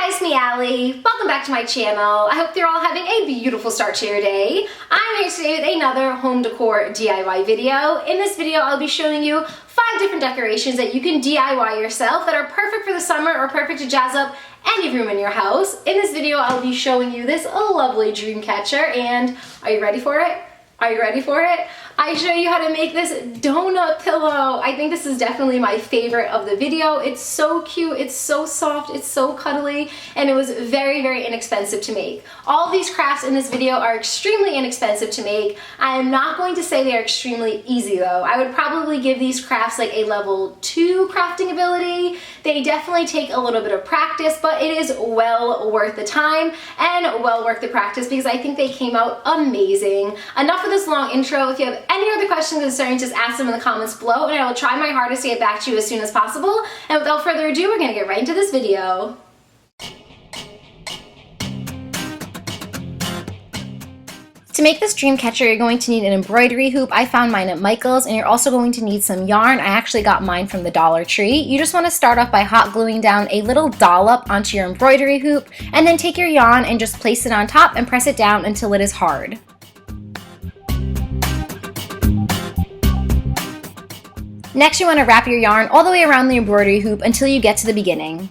It's me, Allie. Welcome back to my channel. I hope you're all having a beautiful start to your day. I'm here today with another home decor DIY video. In this video, I'll be showing you 5 different decorations that you can DIY yourself that are perfect for the summer or perfect to jazz up any room in your house. In this video, I'll be showing you this lovely dream catcher, and are you ready for it? Are you ready for it? I show you how to make this donut pillow. I think this is definitely my favorite of the video. It's so cute, it's so soft, it's so cuddly, and it was very, very inexpensive to make. All of these crafts in this video are extremely inexpensive to make. I am not going to say they are extremely easy though. I would probably give these crafts like a level 2 crafting ability. They definitely take a little bit of practice, but it is well worth the time and well worth the practice because I think they came out amazing. Enough of this long intro. If you have any other questions or concerns, just ask them in the comments below and I will try my hardest to get back to you as soon as possible. And without further ado, we're gonna get right into this video. To make this dream catcher, you're going to need an embroidery hoop. I found mine at Michael's, and you're also going to need some yarn. I actually got mine from the Dollar Tree. You just want to start off by hot gluing down a little dollop onto your embroidery hoop, and then take your yarn and just place it on top and press it down until it is hard. Next, you want to wrap your yarn all the way around the embroidery hoop until you get to the beginning.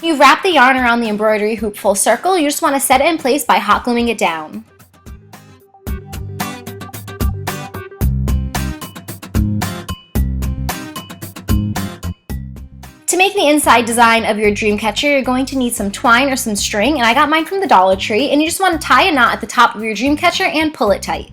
You've wrapped the yarn around the embroidery hoop full circle. You just want to set it in place by hot gluing it down. To make the inside design of your dream catcher, you're going to need some twine or some string, and I got mine from the Dollar Tree, and you just want to tie a knot at the top of your dream catcher and pull it tight.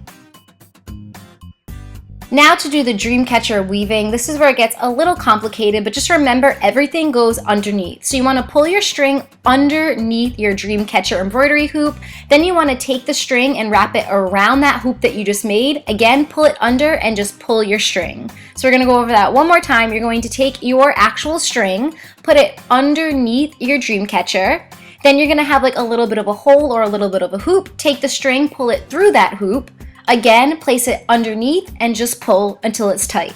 Now to do the dream catcher weaving, this is where it gets a little complicated, but just remember everything goes underneath. So you want to pull your string underneath your dream catcher embroidery hoop, then you want to take the string and wrap it around that hoop that you just made. Again, pull it under and just pull your string. So we're going to go over that one more time. You're going to take your actual string, put it underneath your dream catcher, then you're going to have like a little bit of a hole or a little bit of a hoop. Take the string, pull it through that hoop. Again, place it underneath and just pull until it's tight.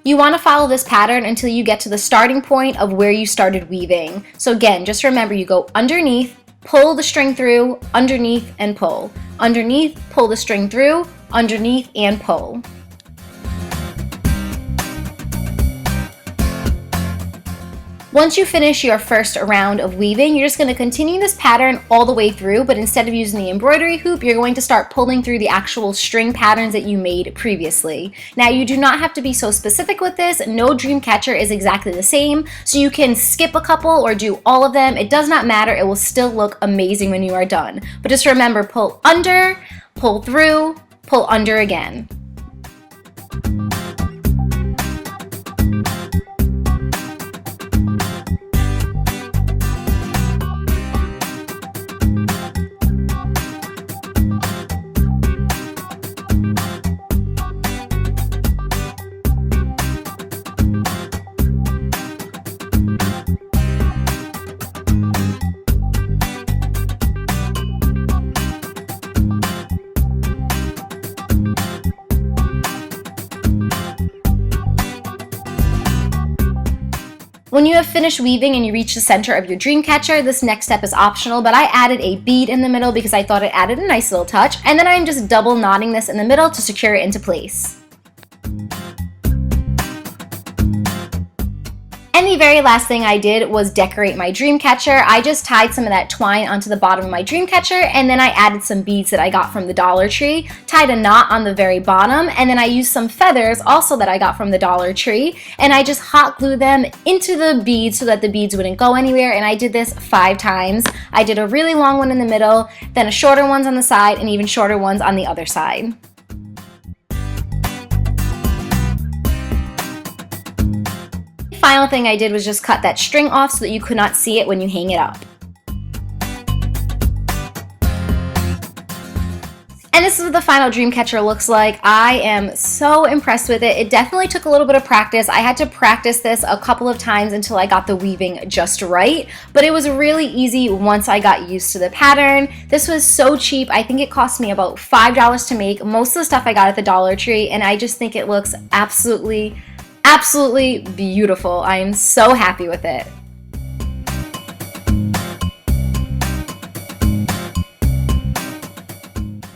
You want to follow this pattern until you get to the starting point of where you started weaving. So again, just remember you go underneath, pull the string through, underneath and pull. Underneath, pull the string through, underneath and pull. Once you finish your first round of weaving, you're just going to continue this pattern all the way through, but instead of using the embroidery hoop, you're going to start pulling through the actual string patterns that you made previously. Now, you do not have to be so specific with this. No dream catcher is exactly the same, so you can skip a couple or do all of them. It does not matter. It will still look amazing when you are done. But just remember, pull under, pull through, pull under again. When you have finished weaving and you reach the center of your dream catcher, this next step is optional, but I added a bead in the middle because I thought it added a nice little touch, and then I'm just double knotting this in the middle to secure it into place. And the very last thing I did was decorate my dream catcher. I just tied some of that twine onto the bottom of my dream catcher, and then I added some beads that I got from the Dollar Tree, tied a knot on the very bottom, and then I used some feathers also that I got from the Dollar Tree, and I just hot glued them into the beads so that the beads wouldn't go anywhere, and I did this 5 times. I did a really long one in the middle, then a shorter ones on the side, and even shorter ones on the other side. Final thing I did was just cut that string off so that you could not see it when you hang it up. And this is what the final dream catcher looks like. I am so impressed with it. It definitely took a little bit of practice. I had to practice this a couple of times until I got the weaving just right, but it was really easy once I got used to the pattern. This was so cheap. I think it cost me about $5 to make. Most of the stuff I got at the Dollar Tree, and I just think it looks absolutely beautiful. I am so happy with it.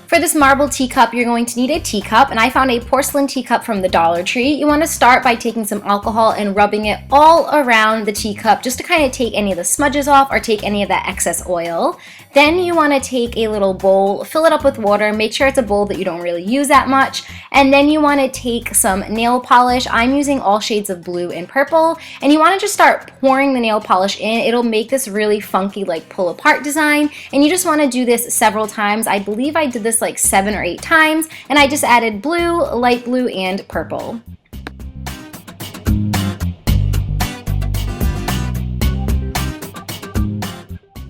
For this marble teacup, you're going to need a teacup, and I found a porcelain teacup from the Dollar Tree. You want to start by taking some alcohol and rubbing it all around the teacup just to kind of take any of the smudges off or take any of that excess oil. Then you want to take a little bowl, fill it up with water, make sure it's a bowl that you don't really use that much, and then you want to take some nail polish. I'm using all shades of blue and purple, and you want to just start pouring the nail polish in. It'll make this really funky like pull apart design, and you just want to do this several times. I believe I did this like 7 or 8 times, and I just added blue, light blue, and purple.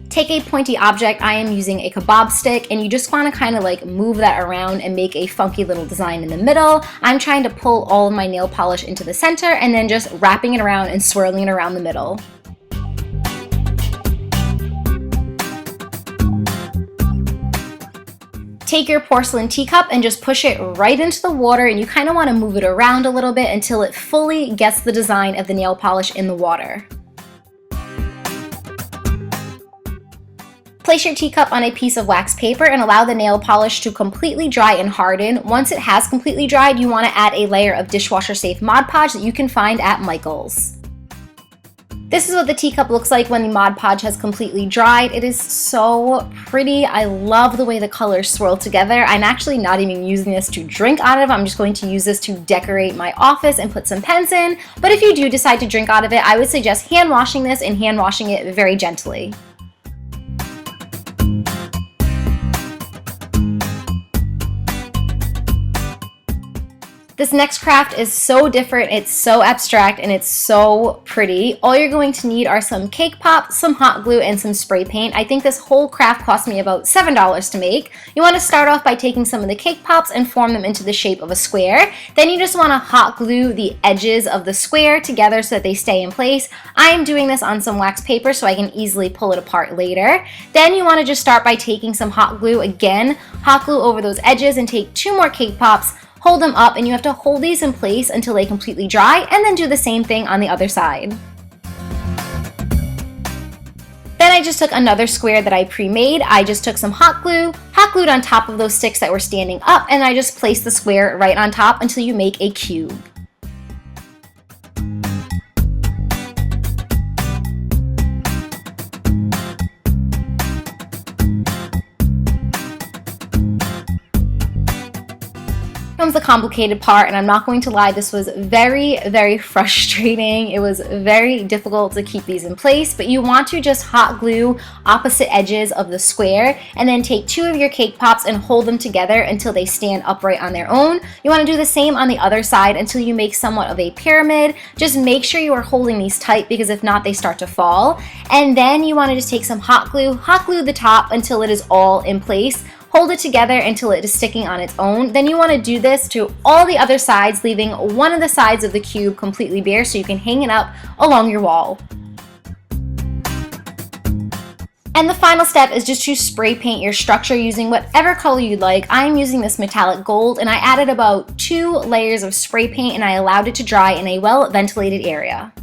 Take a pointy object. I am using a kebab stick, and you just want to kind of like move that around and make a funky little design in the middle. I'm trying to pull all of my nail polish into the center and then just wrapping it around and swirling it around the middle. Take your porcelain teacup and just push it right into the water, and you kind of want to move it around a little bit until it fully gets the design of the nail polish in the water. Place your teacup on a piece of wax paper and allow the nail polish to completely dry and harden. Once it has completely dried, you want to add a layer of dishwasher safe Mod Podge that you can find at Michael's. This is what the teacup looks like when the Mod Podge has completely dried. It is so pretty. I love the way the colors swirl together. I'm actually not even using this to drink out of. I'm just going to use this to decorate my office and put some pens in. But if you do decide to drink out of it, I would suggest hand washing this and hand washing it very gently. This next craft is so different, it's so abstract, and it's so pretty. All you're going to need are some cake pop, some hot glue, and some spray paint. I think this whole craft cost me about $7 to make. You want to start off by taking some of the cake pops and form them into the shape of a square. Then you just want to hot glue the edges of the square together so that they stay in place. I am doing this on some wax paper so I can easily pull it apart later. Then you want to just start by taking some hot glue again, hot glue over those edges, and take 2 more cake pops, hold them up, and you have to hold these in place until they completely dry, and then do the same thing on the other side. Then I just took another square that I pre-made. I just took some hot glued on top of those sticks that were standing up, and I just placed the square right on top until you make a cube. Comes the complicated part, and I'm not going to lie, this was very frustrating. It was very difficult to keep these in place, but you want to just hot glue opposite edges of the square and then take 2 of your cake pops and hold them together until they stand upright on their own. You want to do the same on the other side until you make somewhat of a pyramid. Just make sure you are holding these tight, because if not, they start to fall. And then you want to just take some hot glue the top until it is all in place. Hold it together until it is sticking on its own. Then you want to do this to all the other sides, leaving one of the sides of the cube completely bare so you can hang it up along your wall. And the final step is just to spray paint your structure using whatever color you'd like. I'm using this metallic gold, and I added about 2 layers of spray paint, and I allowed it to dry in a well-ventilated area.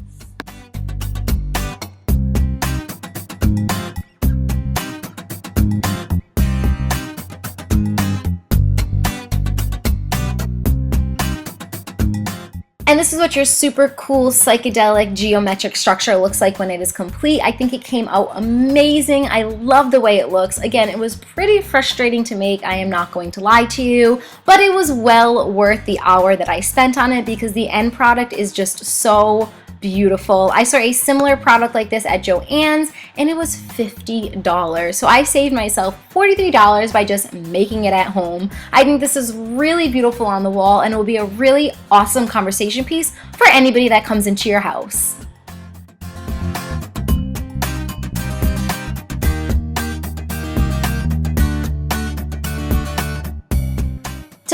And this is what your super cool psychedelic geometric structure looks like when it is complete. I think it came out amazing. I love the way it looks. Again, it was pretty frustrating to make, I am not going to lie to you, but it was well worth the hour that I spent on it because the end product is just so beautiful. I saw a similar product like this at Joann's, and it was $50. So I saved myself $43 by just making it at home. I think this is really beautiful on the wall, and it will be a really awesome conversation piece for anybody that comes into your house.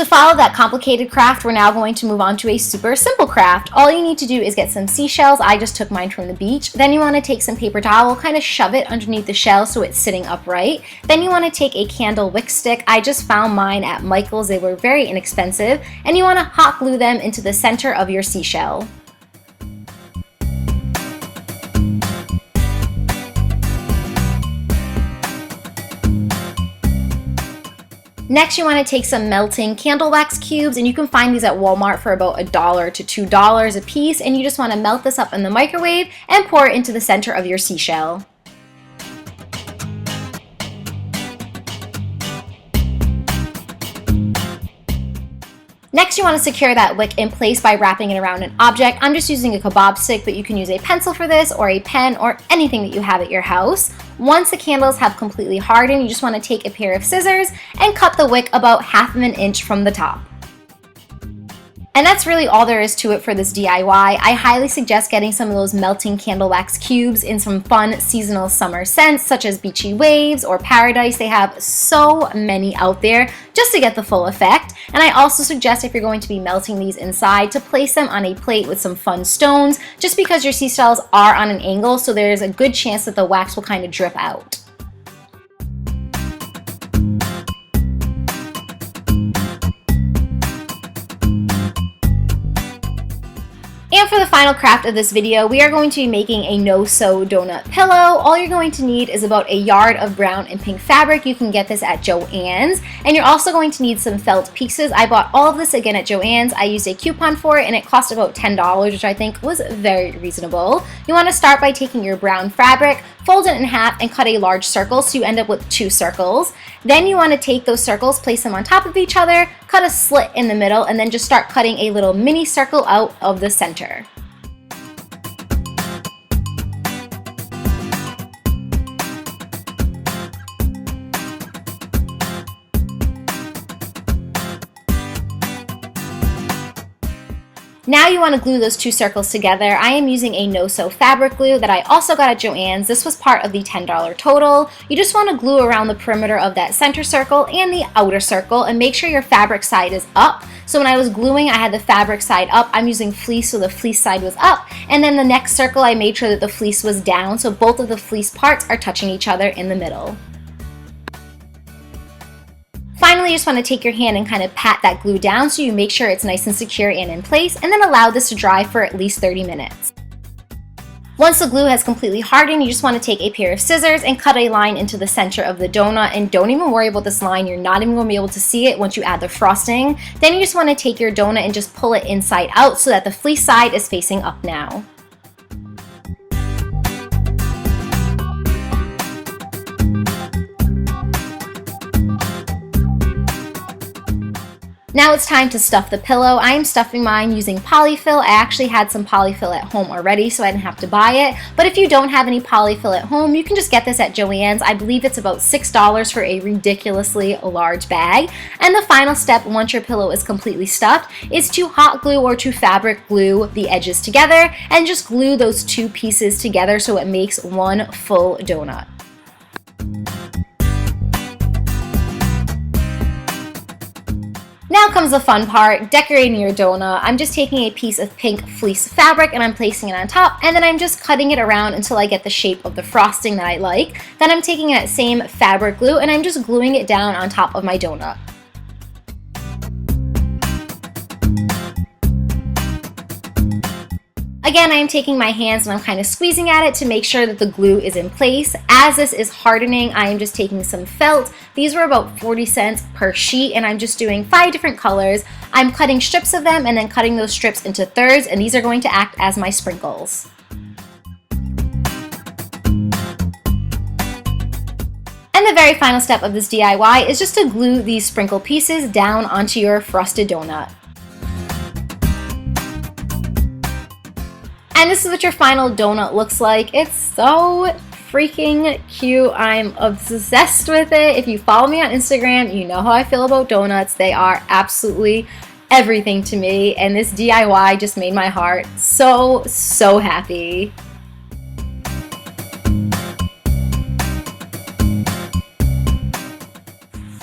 To follow that complicated craft, we're now going to move on to a super simple craft. All you need to do is get some seashells. I just took mine from the beach. Then you want to take some paper towel, kind of shove it underneath the shell so it's sitting upright. Then you want to take a candle wick stick. I just found mine at Michael's. They were very inexpensive. And you want to hot glue them into the center of your seashell. Next, you want to take some melting candle wax cubes, and you can find these at Walmart for about $1 to $2 a piece, and you just want to melt this up in the microwave and pour it into the center of your seashell. Next, you want to secure that wick in place by wrapping it around an object. I'm just using a kebab stick, but you can use a pencil for this, or a pen, or anything that you have at your house. Once the candles have completely hardened, you just want to take a pair of scissors and cut the wick about 1/2 inch from the top. And that's really all there is to it for this DIY. I highly suggest getting some of those melting candle wax cubes in some fun seasonal summer scents such as Beachy Waves or Paradise. They have so many out there just to get the full effect. And I also suggest, if you're going to be melting these inside, to place them on a plate with some fun stones, just because your seashells are on an angle, so there's a good chance that the wax will kind of drip out. And for the final craft of this video, we are going to be making a no-sew donut pillow. All you're going to need is about a yard of brown and pink fabric. You can get this at Joann's. And you're also going to need some felt pieces. I bought all of this again at Joann's. I used a coupon for it and it cost about $10, which I think was very reasonable. You want to start by taking your brown fabric, fold it in half, and cut a large circle so you end up with 2 circles. Then you want to take those circles, place them on top of each other, cut a slit in the middle, and then just start cutting a little mini circle out of the center. Now you want to glue those 2 circles together. I am using a no-sew fabric glue that I also got at Joann's. This was part of the $10 total. You just want to glue around the perimeter of that center circle and the outer circle, and make sure your fabric side is up. So when I was gluing, I had the fabric side up. I'm using fleece, so the fleece side was up. And then the next circle, I made sure that the fleece was down, so both of the fleece parts are touching each other in the middle. Finally, you just want to take your hand and kind of pat that glue down so you make sure it's nice and secure and in place, and then allow this to dry for at least 30 minutes. Once the glue has completely hardened, you just want to take a pair of scissors and cut a line into the center of the donut, and don't even worry about this line. You're not even going to be able to see it once you add the frosting. Then you just want to take your donut and just pull it inside out so that the fleece side is facing up now. Now it's time to stuff the pillow. I am stuffing mine using polyfill. I actually had some polyfill at home already, so I didn't have to buy it. But if you don't have any polyfill at home, you can just get this at Joann's. I believe it's about $6 for a ridiculously large bag. And the final step, once your pillow is completely stuffed, is to hot glue or to fabric glue the edges together, and just glue those 2 pieces together so it makes one full donut. Now comes the fun part, decorating your donut. I'm just taking a piece of pink fleece fabric and I'm placing it on top, and then I'm just cutting it around until I get the shape of the frosting that I like. Then I'm taking that same fabric glue and I'm just gluing it down on top of my donut. Again, I am taking my hands and I'm kind of squeezing at it to make sure that the glue is in place. As this is hardening, I am just taking some felt. These were about 40 cents per sheet, and I'm just doing 5 different colors. I'm cutting strips of them and then cutting those strips into thirds, and these are going to act as my sprinkles. And the very final step of this DIY is just to glue these sprinkle pieces down onto your frosted donut. And this is what your final donut looks like. It's so freaking cute. I'm obsessed with it. If you follow me on Instagram, you know how I feel about donuts. They are absolutely everything to me, and this DIY just made my heart so happy.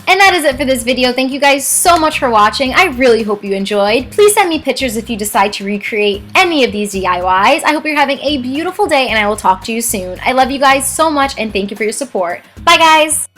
And that is it for this video. Thank you guys so much for watching. I really hope you enjoyed. Please send me pictures if you decide to recreate any of these DIYs. I hope you're having a beautiful day, and I will talk to you soon. I love you guys so much, and thank you for your support. Bye, guys!